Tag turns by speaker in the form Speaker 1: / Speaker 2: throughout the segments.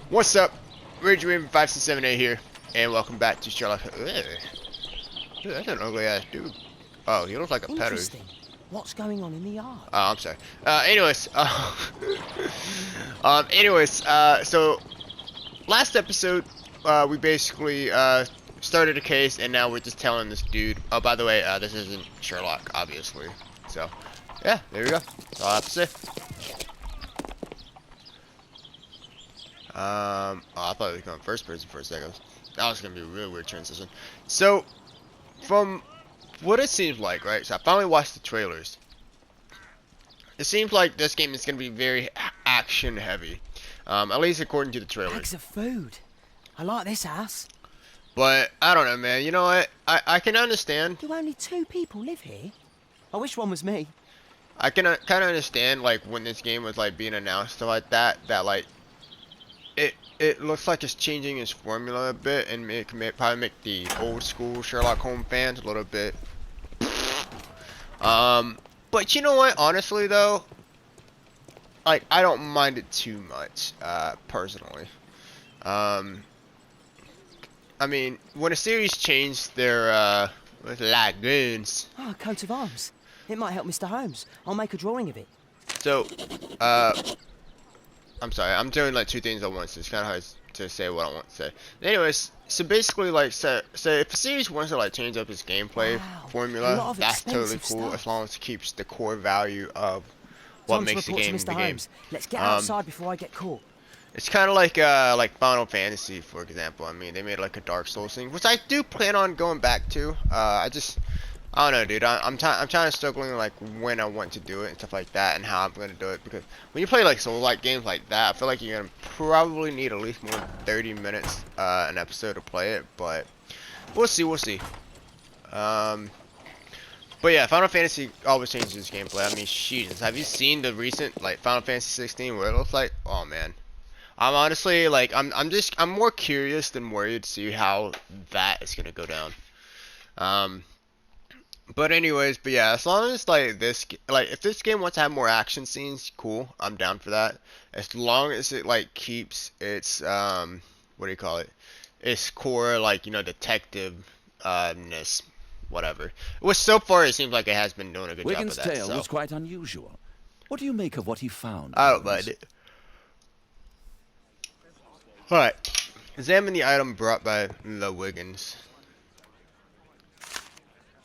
Speaker 1: What's up? RageRaven5678 here, and welcome back to Sherlock. Ugh. Dude, that's an ugly ass dude. Oh, he looks like a pedo.
Speaker 2: Interesting. What's going on in the yard?
Speaker 1: Oh, I'm sorry. So last episode, we basically started a case, and now we're just telling this dude. Oh, by the way, this isn't Sherlock, obviously. So, yeah, there we go. That's all I have to say. Oh, I thought it was going first person for a second. That was gonna be a really weird transition. So, from what it seems like, right? So I finally watched the trailers. It seems like this game is gonna be very action heavy, at least according to the trailers.
Speaker 2: Bags of food. I like this house.
Speaker 1: But I don't know, man. You know what? I can understand.
Speaker 2: Do only 2 people live here? I wish one was me.
Speaker 1: I can kind of understand, like, when this game was like being announced stuff like that. That like. It looks like it's changing its formula a bit, and it can probably make the old school Sherlock Holmes fans a little bit. But you know what? Honestly, though, like, I don't mind it too much, personally. I mean, when a series changed their with lagoons.
Speaker 2: Ah, a coat of arms. It might help Mr. Holmes. I'll make a drawing of it.
Speaker 1: So, I'm sorry, I'm doing like 2 things at once. It's kind of hard to say what I want to say. Anyways, so basically, like, so if a series wants to like change up its gameplay formula, that's totally cool as long as it keeps the core value of what makes the game the game.
Speaker 2: Let's get outside before I get caught.
Speaker 1: It's kind of like Final Fantasy, for example. I mean, they made like a Dark Souls thing, which I do plan on going back to. I don't know, dude. I'm trying to struggling like when I want to do it and stuff like that, and how I'm gonna do it. Because when you play like Soul-like games like that, I feel like you're gonna probably need at least more than 30 minutes an episode to play it. But we'll see, we'll see. But yeah, Final Fantasy always changes its gameplay. I mean, Jesus, have you seen the recent like Final Fantasy 16 where it looks like? Oh man, I'm honestly like I'm more curious than worried to see how that is gonna go down. But anyways, but yeah, as long as like this, like if this game wants to have more action scenes, cool, I'm down for that. As long as it like keeps its what do you call it? Its core, like, you know, detective ness, whatever. Which so far it seems like it has been doing a good job of that.
Speaker 3: Tale was quite unusual. What do you make of what he found?
Speaker 1: I don't mind it. All right, examine the item brought by the Wiggins.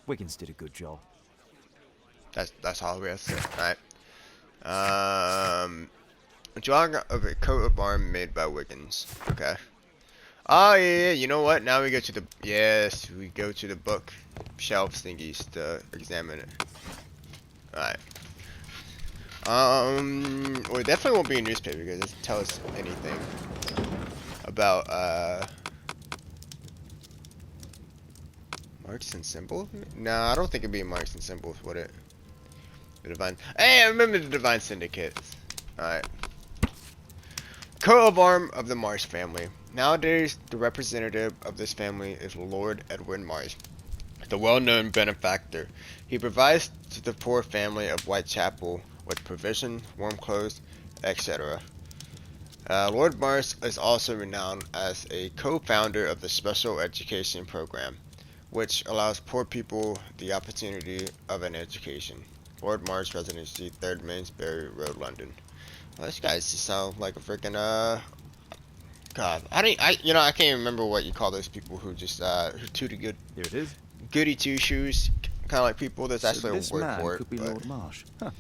Speaker 2: Wiggins did a good job.
Speaker 1: That's all we have to say. Alright. Drawing of a coat of arms made by Wiggins. Okay. Oh yeah, you know what? Now we go to the we go to the book shelf thingies to examine it. Alright. Well, it definitely won't be a newspaper because it doesn't tell us anything about marks and symbols? No, I don't think it'd be marks and symbols, would it? The Divine. Hey, I remember the Divine Syndicates. Alright. Coat of arms of the Marsh family. Nowadays, the representative of this family is Lord Edward Marsh, the well-known benefactor. He provides to the poor family of Whitechapel with provision, warm clothes, etc. Lord Marsh is also renowned as a co-founder of the Special Education Program, which allows poor people the opportunity of an education. Lord Marsh Residency, 3rd Mainsbury Road, London. Well, this guy just sounds like a freaking God. I can't even remember what you call those people who just who too good.
Speaker 3: Here it is.
Speaker 1: Goody two shoes, kind of like people. There's actually
Speaker 3: this
Speaker 1: a word
Speaker 3: man
Speaker 1: for it.
Speaker 3: Could be Lord Marsh. Huh.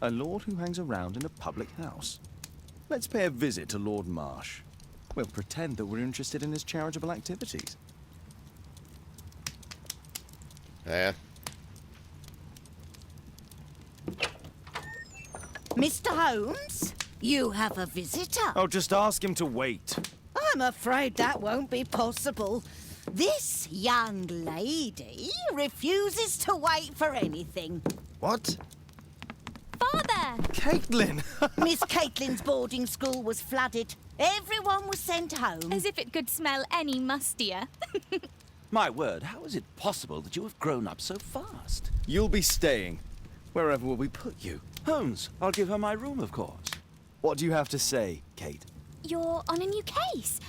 Speaker 3: A lord who hangs around in a public house. Let's pay a visit to Lord Marsh. We'll pretend that we're interested in his charitable activities.
Speaker 1: Yeah.
Speaker 4: Mr. Holmes, you have a visitor.
Speaker 3: Oh, just ask him to wait.
Speaker 4: I'm afraid that won't be possible. This young lady refuses to wait for anything.
Speaker 3: What?
Speaker 5: Father!
Speaker 3: Caitlin!
Speaker 4: Miss Caitlin's boarding school was flooded. Everyone was sent home.
Speaker 5: As if it could smell any mustier.
Speaker 3: My word, how is it possible that you have grown up so fast? You'll be staying. Wherever will we put you? Holmes, I'll give her my room, of course. What do you have to say, Kate?
Speaker 5: you're on a new case.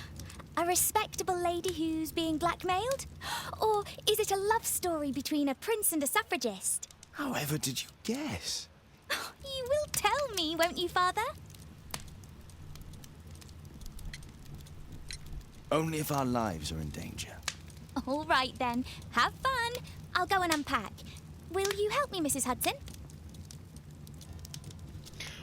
Speaker 5: A respectable lady who's being blackmailed? Or is it a love story between a prince and a suffragist?
Speaker 3: However did you guess?
Speaker 5: You will tell me, won't you, Father?
Speaker 3: Only if our lives are in danger.
Speaker 5: All right, then. Have fun. I'll go and unpack. Will you help me, Mrs. Hudson?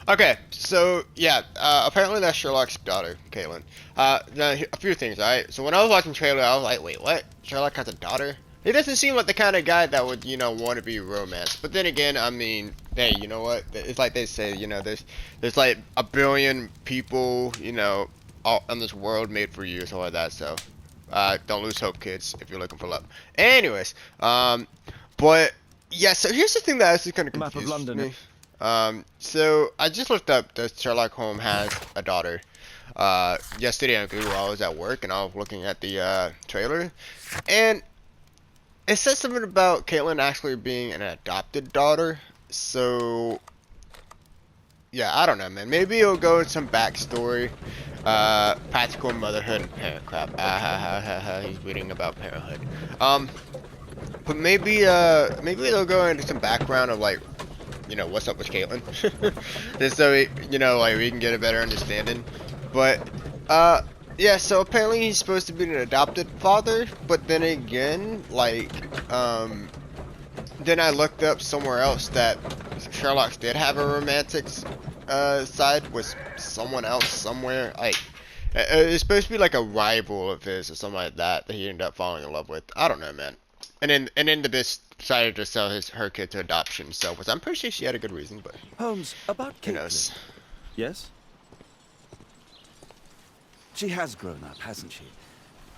Speaker 1: Okay, so yeah, apparently that's Sherlock's daughter, Caitlin. Now a few things, alright? So when I was watching the trailer, I was like, wait, what? Sherlock has a daughter? He doesn't seem like the kind of guy that would, you know, want to be romance. But then again, I mean, hey, you know what? It's like they say, you know, there's like a billion people, you know, all in this world made for you, something like that. So, don't lose hope, kids, if you're looking for love. Anyways, but yeah, so here's the thing that actually kind of
Speaker 3: Map of
Speaker 1: confused
Speaker 3: London.
Speaker 1: me. So I just looked up that Sherlock Holmes has a daughter. Yesterday on Google, I was at work and I was looking at the trailer, and it says something about Caitlin actually being an adopted daughter. So yeah, I don't know, man. Maybe it'll go in some backstory, practical motherhood and parent crap. He's reading about parenthood. But maybe they'll go into some background of like, you know, what's up with Caitlin, just so we, you know, like we can get a better understanding. But yeah, so apparently he's supposed to be an adopted father, but then again, like, then I looked up somewhere else that Sherlock did have a romantic side with someone else somewhere. Like, it's supposed to be like a rival of his or something like that that he ended up falling in love with. I don't know, man. And then the bitch decided to sell her kid to adoption. So, which I'm pretty sure she had a good reason, but
Speaker 3: Holmes, about
Speaker 1: who
Speaker 3: Caitlin.
Speaker 1: knows?
Speaker 3: Yes? She has grown up, hasn't she?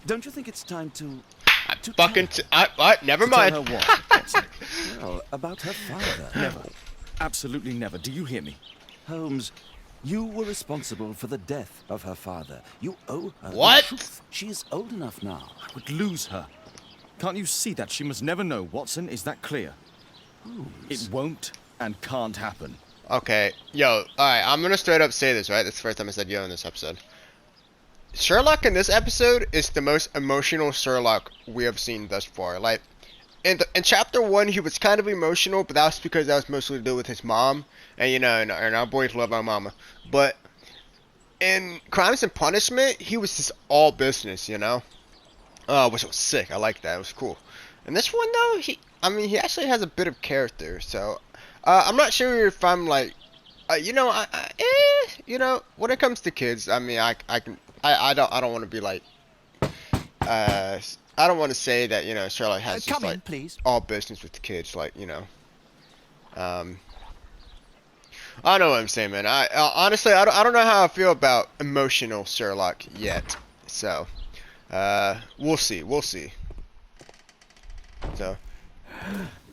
Speaker 3: Don't you think it's time to
Speaker 1: Fucking. Never
Speaker 3: to tell
Speaker 1: mind.
Speaker 3: her what? Watson? Well, about her father. Never. Absolutely never. Do you hear me? Holmes, you were responsible for the death of her father. You owe her the
Speaker 1: What?
Speaker 3: truth. She is old enough now. I would lose her. Can't you see that? She must never know, Watson. Is that clear? It won't and can't happen.
Speaker 1: Okay, yo, alright, I'm gonna straight up say this, right? That's the first time I said yo in this episode. Sherlock in this episode is the most emotional Sherlock we have seen thus far. Like, in chapter 1, he was kind of emotional, but that's because that was mostly to do with his mom. And, you know, and our boys love our mama. But in Crimes and Punishment, he was just all business, you know? Which was sick. I like that. It was cool. In this one, though, he actually has a bit of character. So, I'm not sure if I'm like, you know, you know, when it comes to kids, I mean, I don't want to be like, I don't want to say that, you know, Sherlock has just
Speaker 2: Come in,
Speaker 1: like
Speaker 2: please.
Speaker 1: all business with the kids, like, you know, I know what I'm saying, man. Honestly, I don't know how I feel about emotional Sherlock yet. So, we'll see. So,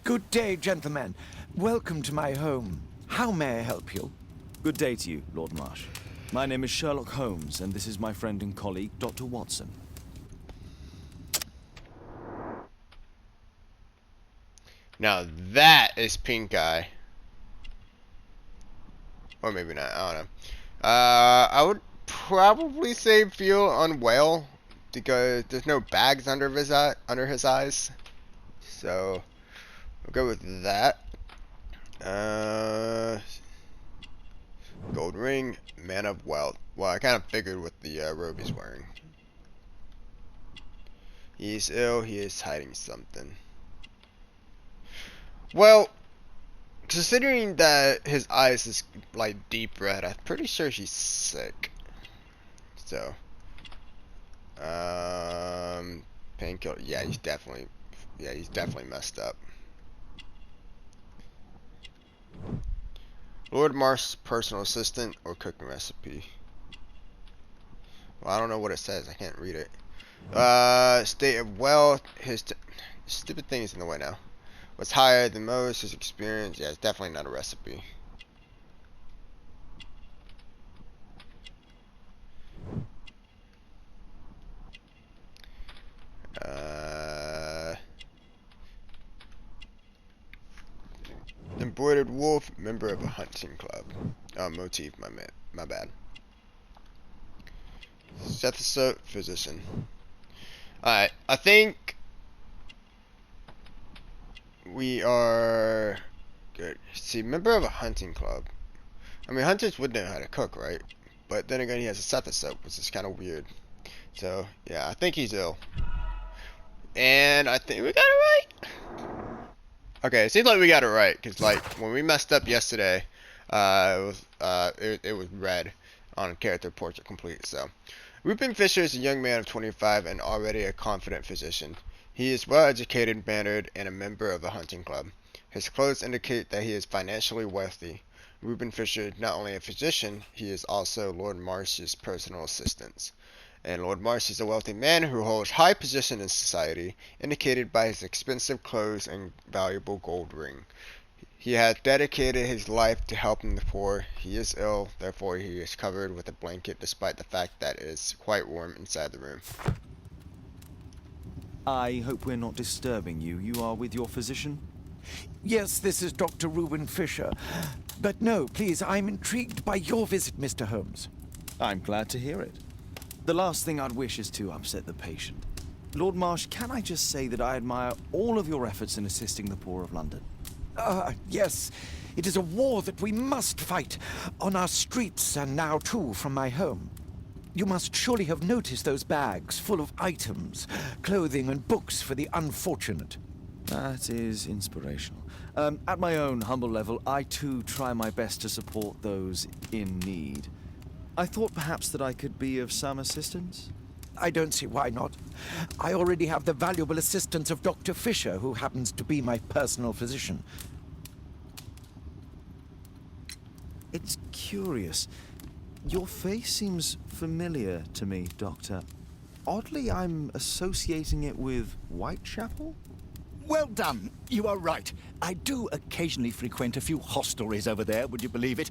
Speaker 6: Good day, gentlemen. Welcome to my home. How may I help you?
Speaker 3: Good day to you, Lord Marsh. My name is Sherlock Holmes, and this is my friend and colleague, Dr. Watson.
Speaker 1: now that is pink eye. Or maybe not, I don't know. I would probably say feel unwell because there's no bags under his eyes. So we'll go with that. Gold ring, man of wealth. Well, I kind of figured with the robe he's wearing. He's ill. He is hiding something. Well, considering that his eyes is like deep red, I'm pretty sure he's sick. So, painkiller. Yeah, he's definitely messed up. Lord Marsh's personal assistant or cooking recipe. Well, I don't know what it says. I can't read it. State of wealth. His stupid thing is in the way now. What's higher than most? His experience. Yeah, it's definitely not a recipe. Embroidered wolf, member of a hunting club. Motif, my bad. Stethoscope physician. Alright, I think we are good. See, member of a hunting club. I mean, hunters would know how to cook, right? But then again, he has a stethoscope, which is kind of weird. So, yeah, I think he's ill. And I think we got it right. Okay, it seems like we got it right, because, like, when we messed up yesterday, it was red on character portrait complete, so. Reuben Fisher is a young man of 25 and already a confident physician. He is well educated, mannered, and a member of a hunting club. His clothes indicate that he is financially wealthy. Reuben Fisher is not only a physician, he is also Lord Marsh's personal assistant. And Lord Marsh is a wealthy man who holds high position in society, indicated by his expensive clothes and valuable gold ring. He has dedicated his life to helping the poor. He is ill, therefore he is covered with a blanket despite the fact that it is quite warm inside the room.
Speaker 3: I hope we're not disturbing you. You are with your physician?
Speaker 6: Yes, this is Dr. Reuben Fisher. But no, please, I'm intrigued by your visit, Mr. Holmes.
Speaker 3: I'm glad to hear it. The last thing I'd wish is to upset the patient. Lord Marsh, can I just say that I admire all of your efforts in assisting the poor of London?
Speaker 6: Yes. It is a war that we must fight, on our streets and now too from my home. You must surely have noticed those bags full of items, clothing and books for the unfortunate.
Speaker 3: That is inspirational. At my own humble level, I too try my best to support those in need. I thought perhaps that I could be of some assistance.
Speaker 6: I don't see why not. I already have the valuable assistance of Dr. Fisher, who happens to be my personal physician.
Speaker 3: It's curious. Your face seems familiar to me, Doctor. Oddly, I'm associating it with Whitechapel?
Speaker 7: Well done. You are right. I do occasionally frequent a few hostelries over there, would you believe it?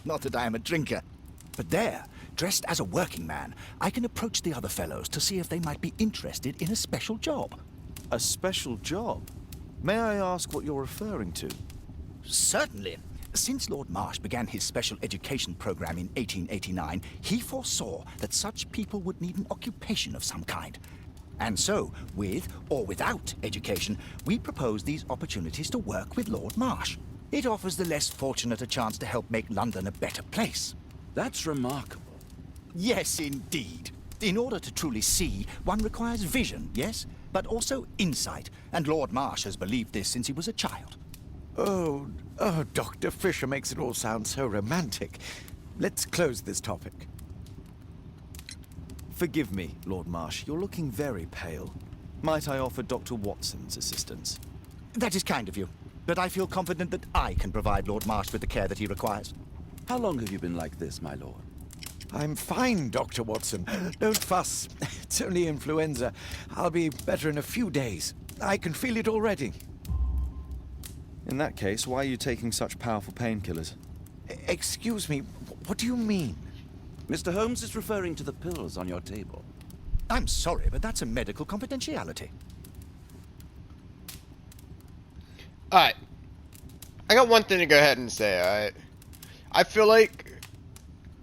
Speaker 7: Not that I am a drinker. But there, dressed as a working man, I can approach the other fellows to see if they might be interested in a special job.
Speaker 3: A special job? May I ask what you're referring to?
Speaker 7: Certainly. Since Lord Marsh began his special education program in 1889, he foresaw that such people would need an occupation of some kind. And so, with or without education, we propose these opportunities to work with Lord Marsh. It offers the less fortunate a chance to help make London a better place.
Speaker 3: That's remarkable.
Speaker 7: Yes, indeed. In order to truly see, one requires vision, yes, but also insight, and Lord Marsh has believed this since he was a child.
Speaker 6: Oh, Dr. Fisher makes it all sound so romantic. Let's close this topic.
Speaker 3: Forgive me, Lord Marsh. You're looking very pale. Might I offer Dr. Watson's assistance?
Speaker 7: That is kind of you, but I feel confident that I can provide Lord Marsh with the care that he requires.
Speaker 3: How long have you been like this, my lord?
Speaker 6: I'm fine, Dr. Watson. Don't fuss. It's only influenza. I'll be better in a few days. I can feel it already.
Speaker 3: In that case, why are you taking such powerful painkillers?
Speaker 6: Excuse me, what do you mean?
Speaker 8: Mr. Holmes is referring to the pills on your table.
Speaker 7: I'm sorry, but that's a medical confidentiality.
Speaker 1: Alright. I got one thing to go ahead and say, alright? I feel like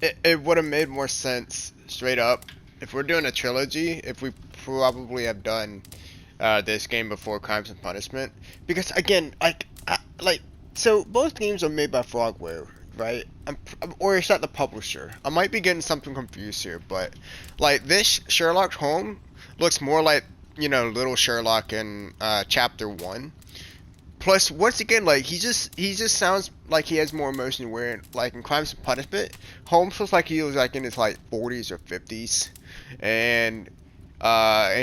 Speaker 1: it would have made more sense, straight up, if we're doing a trilogy, if we probably have done this game before Crimes and Punishment. Because, again, so both games are made by Frogware, right? Or it's not the publisher. I might be getting something confused here, but, like, this Sherlock Holmes looks more like, you know, Little Sherlock in Chapter 1. Plus, once again, like, he just sounds like he has more emotion, where, like, in Crimes and Punishment, Holmes looks like he was, like, in his, like, 40s or 50s, and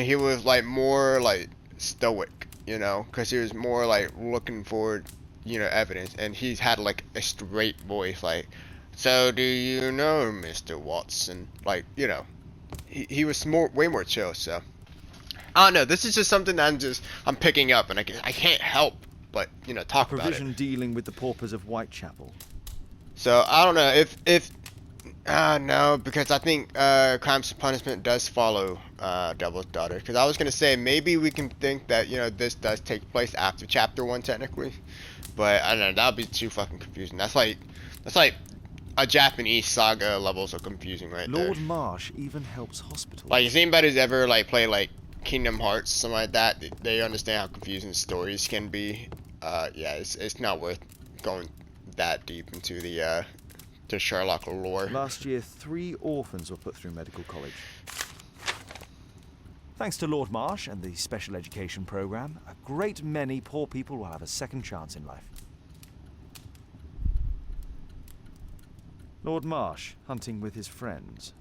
Speaker 1: he was, like, more, like, stoic, you know, because he was more, like, looking for, you know, evidence, and he's had, like, a straight voice, like, so do you know, Mr. Watson, like, you know, he was way more chill, so, I don't know, this is just something that I'm picking up, and I can't help but, you know, talk about it.
Speaker 3: Provision dealing with the paupers of Whitechapel.
Speaker 1: So, I don't know, no, because I think Crimes and Punishment does follow Devil's Daughter. Because I was going to say, maybe we can think that, you know, this does take place after Chapter 1, technically. But, I don't know, that would be too fucking confusing. That's like a Japanese saga level so confusing right there.
Speaker 3: Lord Marsh even helps hospitals.
Speaker 1: Like, if anybody's ever like played like Kingdom Hearts, something like that, they understand how confusing stories can be. Yeah, it's not worth going that deep into the Sherlock lore.
Speaker 3: Last year, 3 orphans were put through medical college. Thanks to Lord Marsh and the special education program, a great many poor people will have a second chance in life. Lord Marsh, hunting with his friends.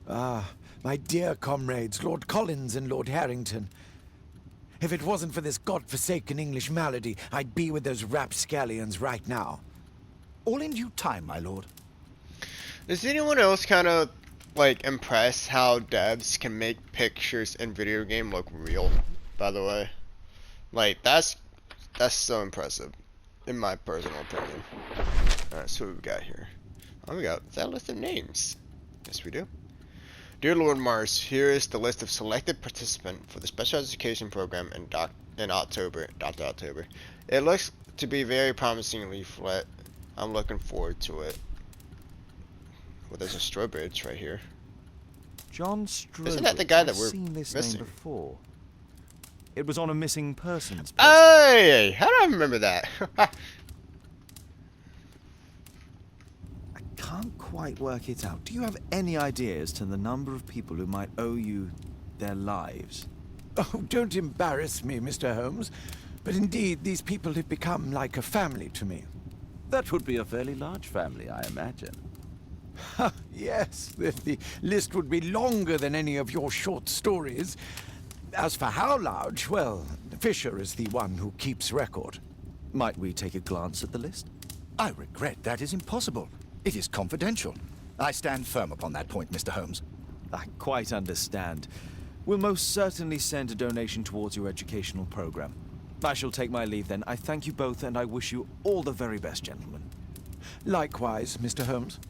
Speaker 6: Ah, my dear comrades, Lord Collins and Lord Harrington. If it wasn't for this godforsaken English malady, I'd be with those rapscallions right now.
Speaker 7: All in due time, my lord.
Speaker 1: Is anyone else kind of like impressed how devs can make pictures in video game look real? By the way, like that's so impressive, in my personal opinion. All right, so what we got here? Oh, we got that list of names. Yes, we do. Dear Lord Mars, here is the list of selected participants for the special education program in October. Dr. October. It looks to be a very promising leaflet. I'm looking forward to it. Well, there's a Strobridge right here.
Speaker 3: John Strobridge.
Speaker 1: Isn't that the guy that
Speaker 3: I've
Speaker 1: we're
Speaker 3: seen this
Speaker 1: missing?
Speaker 3: name before. It was on a missing persons poster.
Speaker 1: Hey, how do I remember that?
Speaker 3: I can't quite work it out. Do you have any idea as to the number of people who might owe you their lives?
Speaker 6: Oh, don't embarrass me, Mr. Holmes. But indeed, these people have become like a family to me.
Speaker 8: That would be a fairly large family, I imagine.
Speaker 6: Yes, the list would be longer than any of your short stories. As for how large, well, Fisher is the one who keeps record.
Speaker 3: Might we take a glance at the list?
Speaker 7: I regret that is impossible. It is confidential. I stand firm upon that point, Mr. Holmes.
Speaker 3: I quite understand. We'll most certainly send a donation towards your educational program. I shall take my leave then. I thank you both, and I wish you all the very best, gentlemen.
Speaker 6: Likewise, Mr. Holmes.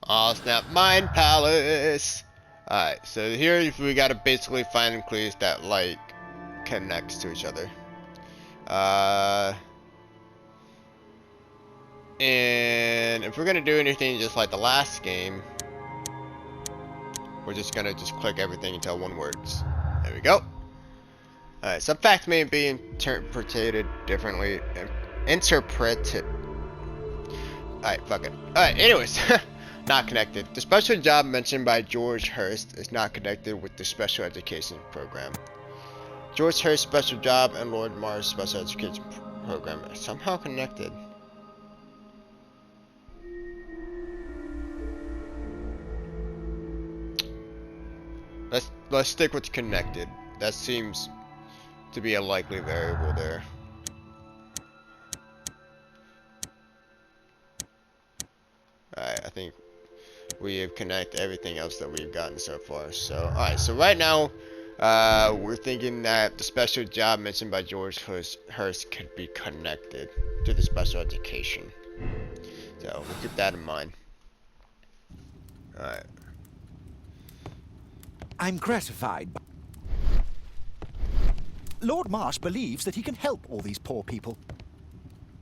Speaker 1: Oh snap, Mind Palace! Alright, so here we gotta basically find clues that like connects to each other. And if we're gonna do anything just like the last game, we're just gonna click everything until one works. There we go. Alright, some facts may be interpreted differently. Interpreted. Alright, fuck it. Alright, anyways. Not connected. The special job mentioned by George Hurst is not connected with the special education program. George Hurst's special job and Lord Mars' special education program are somehow connected. Let's stick with connected. That seems to be a likely variable there. Alright, I think we have connected everything else that we've gotten so far. So, alright, so right now, we're thinking that the special job mentioned by George Hurst could be connected to the special education. So, we'll keep that in mind. Alright.
Speaker 6: I'm gratified.
Speaker 7: Lord Marsh believes that he can help all these poor people.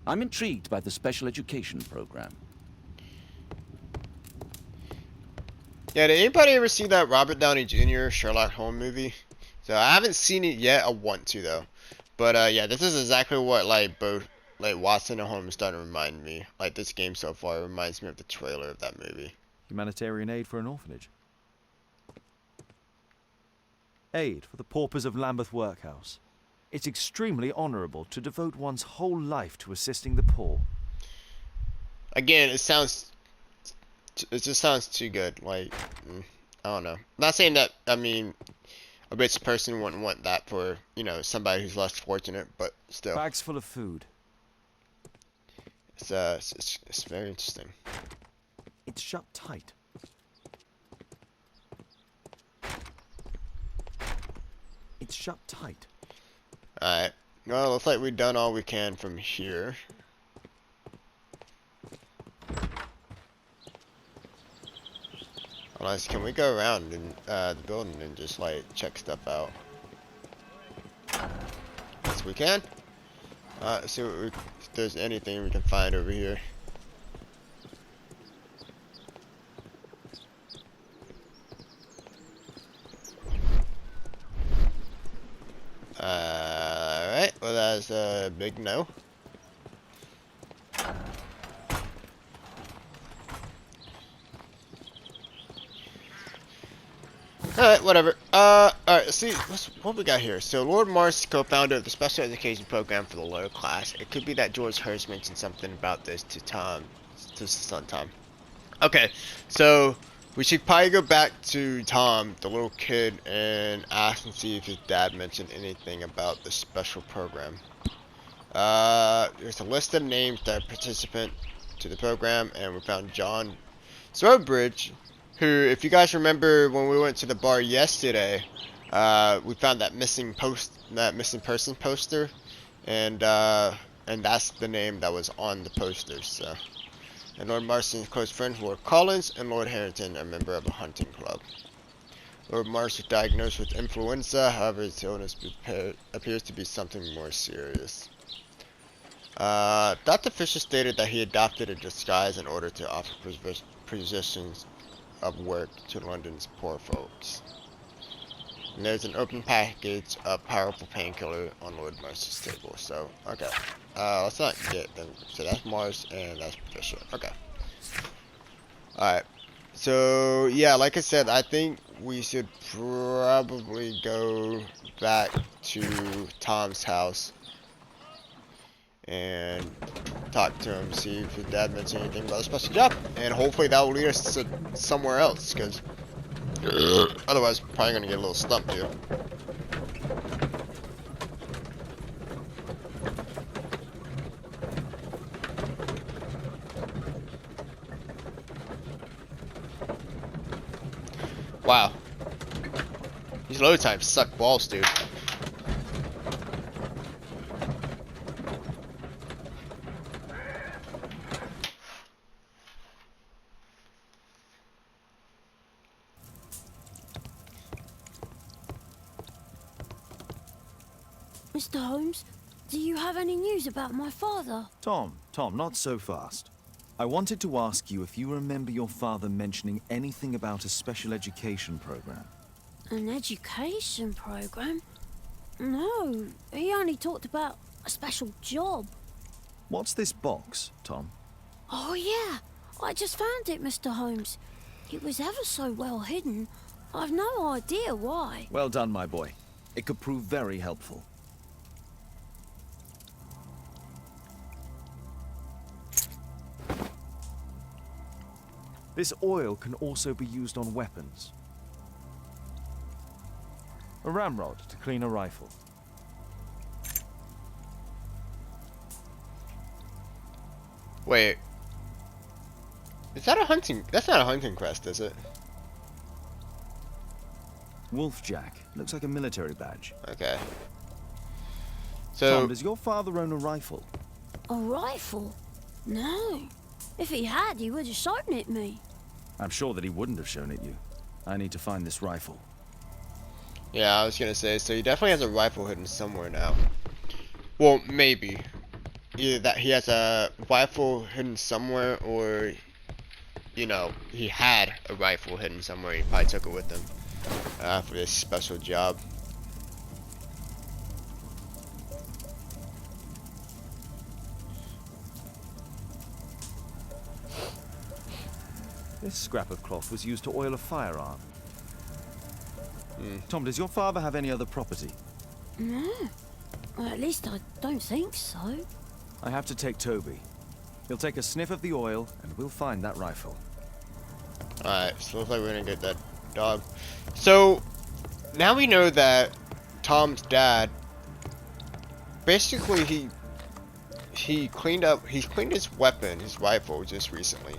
Speaker 8: I'm intrigued by the special education program.
Speaker 1: Yeah, did anybody ever see that Robert Downey Jr. Sherlock Holmes movie? So I haven't seen it yet. I want to though. But yeah, this is exactly what like both like Watson and Holmes starting to remind me. Like this game so far reminds me of the trailer of that movie.
Speaker 3: Humanitarian aid for an orphanage. Aid for the paupers of Lambeth Workhouse. It's extremely honourable to devote one's whole life to assisting the poor.
Speaker 1: Again, it just sounds too good. Like, I don't know. Not saying that, I mean, a rich person wouldn't want that for, you know, somebody who's less fortunate, but still.
Speaker 3: Bags full of food.
Speaker 1: It's very interesting.
Speaker 3: It's shut tight. It's shut tight.
Speaker 1: Alright. Well, looks like we've done all we can from here. Unless, can we go around in the building and just like check stuff out? Yes, we can. See what if there's anything we can find over here. Alright, well that's a big no. Alright, whatever. Alright, see, what we got here. So, Lord Mars is co-founder of the special education program for the lower class. It could be that George Hurst mentioned something about this to Tom, to his son Tom. Okay, so we should probably go back to Tom, the little kid, and ask and see if his dad mentioned anything about the special program. There's a list of names that are participant to the program, and we found John Swordbridge, who, if you guys remember when we went to the bar yesterday, we found that missing person poster, and that's the name that was on the poster. So, and Lord Marston's close friends, Lord Collins and Lord Harrington, are a member of a hunting club. Lord Mars was diagnosed with influenza, however his illness appears to be something more serious. Dr. Fisher stated that he adopted a disguise in order to offer positions of work to London's poor folks. And there's an open package of powerful painkiller on Lord Mars's table. So, okay. Let's not get them. So that's Mars and that's Fisher. Okay. Alright. So, yeah, like I said, I think we should probably go back to Tom's house and talk to him, see if his dad mentioned anything about a special job, and hopefully that will lead us to somewhere else, because otherwise we're probably going to get a little stumped here. Wow. These load times suck balls, dude.
Speaker 9: Mr. Holmes, do you have any news about my father?
Speaker 3: Tom, not so fast. I wanted to ask you if you remember your father mentioning anything about a special education program.
Speaker 9: An education program? No, he only talked about a special job.
Speaker 3: What's this box, Tom?
Speaker 9: Oh yeah, I just found it, Mr. Holmes. It was ever so well hidden. I've no idea why.
Speaker 3: Well done, my boy. It could prove very helpful. This oil can also be used on weapons. A ramrod to clean a rifle.
Speaker 1: Wait. Is that a hunting? That's not a hunting crest, is it?
Speaker 3: Wolfjack. Looks like a military badge.
Speaker 1: Okay. So,
Speaker 3: Tom, does your father own a rifle?
Speaker 9: A rifle? No. If he had, he would have shown it me.
Speaker 3: I'm sure that he wouldn't have shown it you. I need to find this rifle.
Speaker 1: yeah, I was gonna say, so he definitely has a rifle hidden somewhere now. Well, maybe. Either that he has a rifle hidden somewhere, or, you know, he had a rifle hidden somewhere. He probably took it with him for this special job.
Speaker 3: This scrap of cloth was used to oil a firearm. Tom, does your father have any other property?
Speaker 9: No. Well, at least I don't think so.
Speaker 3: I have to take Toby. He'll take a sniff of the oil, and we'll find that rifle.
Speaker 1: Alright, so looks like we're gonna get that dog. So, now we know that Tom's dad, basically he's cleaned his weapon, his rifle, just recently.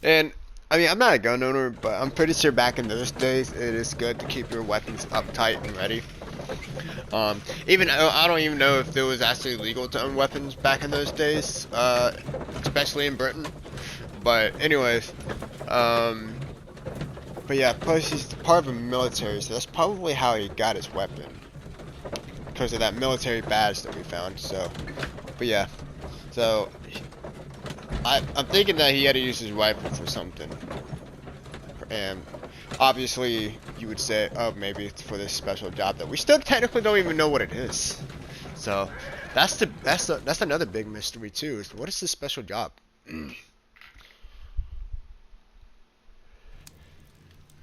Speaker 1: And I mean, I'm not a gun owner, but I'm pretty sure back in those days, it is good to keep your weapons uptight and ready. I don't even know if it was actually legal to own weapons back in those days, especially in Britain. But anyways, but yeah, plus he's part of the military, so that's probably how he got his weapon, because of that military badge that we found. So, But yeah, so I'm thinking that he had to use his rifle for something, and obviously you would say, oh, maybe it's for this special job that we still technically don't even know what it is. So that's another big mystery too. Is what is this special job?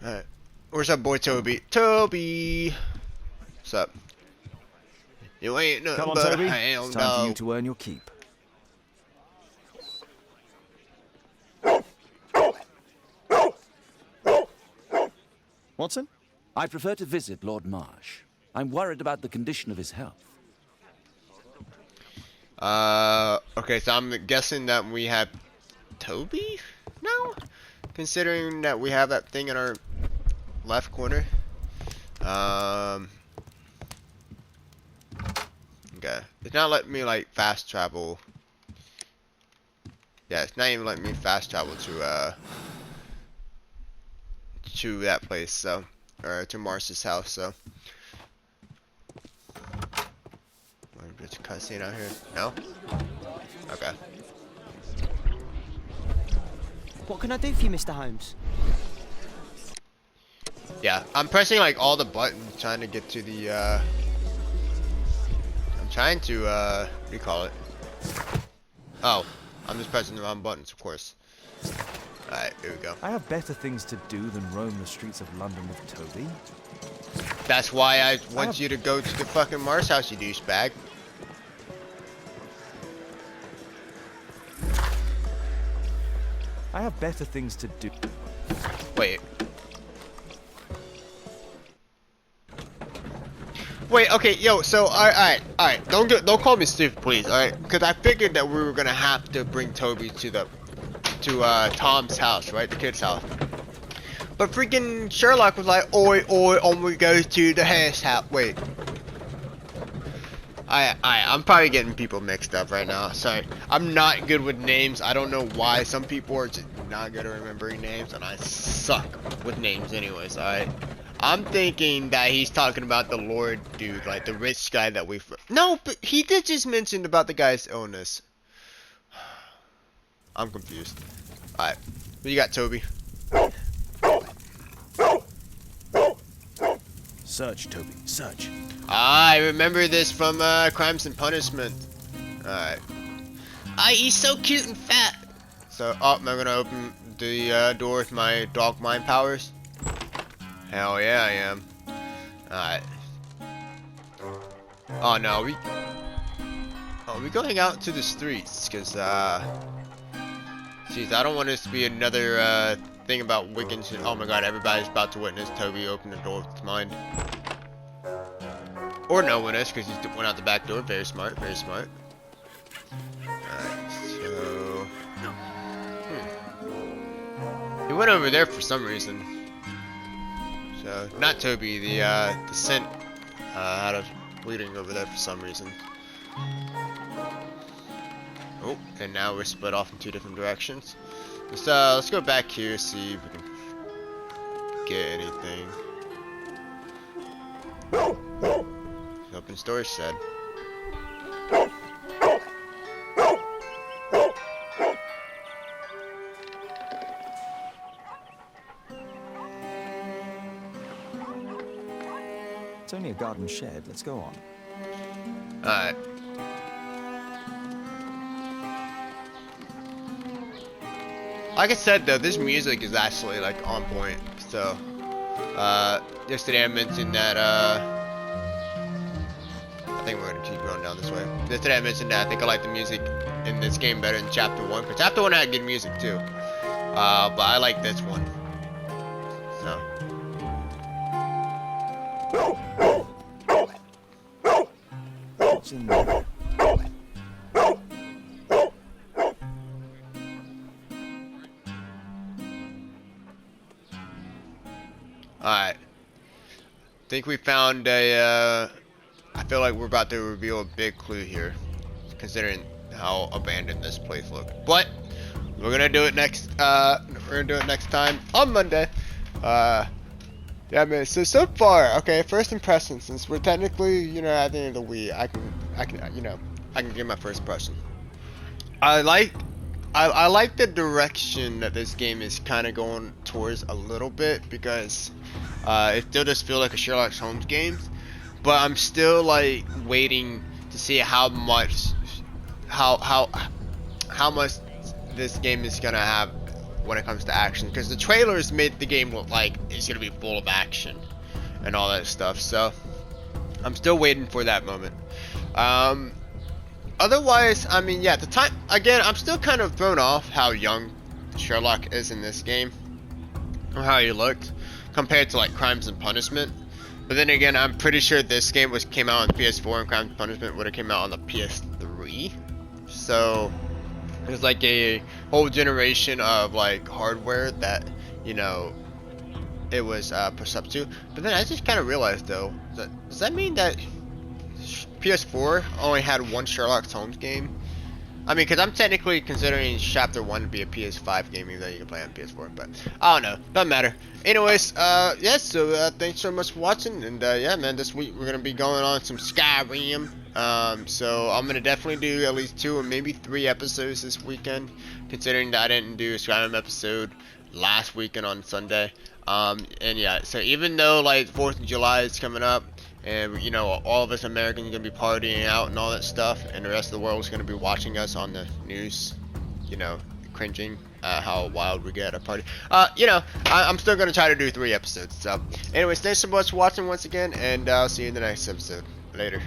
Speaker 1: Alright, where's that boy Toby? Toby, what's up? You ain't nothing
Speaker 3: Come on,
Speaker 1: but
Speaker 3: Toby.
Speaker 1: a hound
Speaker 3: It's time for you
Speaker 1: dog.
Speaker 3: to earn your keep. Watson, I prefer to visit Lord Marsh. I'm worried about the condition of his health.
Speaker 1: Okay, so I'm guessing that we have Toby now? Considering that we have that thing in our left corner. Okay. It's not letting me, like, fast travel. Yeah, it's not even letting me fast travel to that place, so. Or to Mars's house, so. There's a cutscene out here. No? Okay.
Speaker 2: What can I do for you, Mr. Holmes?
Speaker 1: Yeah, I'm pressing like all the buttons trying to get to the I'm trying to what do you call it? Oh, I'm just pressing the wrong buttons, of course. Alright, here we go.
Speaker 3: I have better things to do than roam the streets of London with Toby.
Speaker 1: That's why I want you to go to the fucking Mars house, you douchebag.
Speaker 3: I have better things to do.
Speaker 1: Wait. Wait, okay, yo, so, alright, don't call me stupid, please, alright? Because I figured that we were gonna have to bring Toby to Tom's house, right? The kid's house. But freaking Sherlock was like, oi, on we go to the hash house. Wait. I'm probably getting people mixed up right now. Sorry. I'm not good with names. I don't know why. Some people are just not good at remembering names, and I suck with names anyways, alright? I'm thinking that he's talking about the Lord dude, like the rich guy that we... No, but he did just mention about the guy's illness. I'm confused. Alright. What you got, Toby?
Speaker 3: Search, Toby, search.
Speaker 1: I remember this from Crimes and Punishment. Alright. He's so cute and fat. So, I'm gonna open the door with my dog mind powers. Hell yeah, I am. Alright. Oh no, we going out to the streets, cause jeez, I don't want this to be another thing about Wiggins. Oh my god, everybody's about to witness Toby open the door with his mind. Or no one is, because he went out the back door. Very smart, very smart. Alright, so... He went over there for some reason. So, not Toby, the scent had us bleeding over there for some reason. Oh, and now we're split off in two different directions. Let's go back here, see if we can get anything. Open storage shed.
Speaker 3: It's only a garden shed. Let's go on.
Speaker 1: Alright. Like I said though, this music is actually like on point. So, yesterday I mentioned that I think we're gonna keep going down this way. Yesterday I mentioned that I think I like the music in this game better than Chapter 1. Because Chapter 1 had good music too. But I like this one. So.
Speaker 3: What's in there?
Speaker 1: Alright. Think we found a, I feel like we're about to reveal a big clue here. Considering how abandoned this place looked. But, we're gonna do it next, time on Monday. Yeah, man, so far, okay, first impressions, since we're technically, you know, at the end of the week, I can, you know, I can give my first impression. I like the direction that this game is kind of going towards a little bit, because it still does feel like a Sherlock Holmes game, but I'm still like waiting to see how much this game is gonna have when it comes to action, because the trailers made the game look like it's gonna be full of action and all that stuff. So I'm still waiting for that moment. Otherwise, I mean, yeah, at the time, again, I'm still kind of thrown off how young Sherlock is in this game, or how he looked, compared to like Crimes and Punishment. But then again, I'm pretty sure this game came out on PS4, and Crimes and Punishment would have came out on the PS3. So there's like a whole generation of like hardware that, you know, it was pushed up to. But then I just kind of realized though, does that mean that PS4 only had one Sherlock Holmes game? I mean, because I'm technically considering Chapter 1 to be a PS5 game, even though you can play on PS4, but I don't know, doesn't matter. Anyways, yeah, so thanks so much for watching, and yeah, man, this week we're going to be going on some Skyrim. So I'm going to definitely do at least 2 or maybe 3 episodes this weekend, considering that I didn't do a Skyrim episode last weekend on Sunday. And yeah, so even though like 4th of July is coming up, and you know, all of us Americans are gonna be partying out and all that stuff, and the rest of the world is gonna be watching us on the news, you know, cringing how wild we get at a party. You know, I'm still gonna try to do 3 episodes. So anyways, thanks so much for watching once again, and I'll see you in the next episode. Later.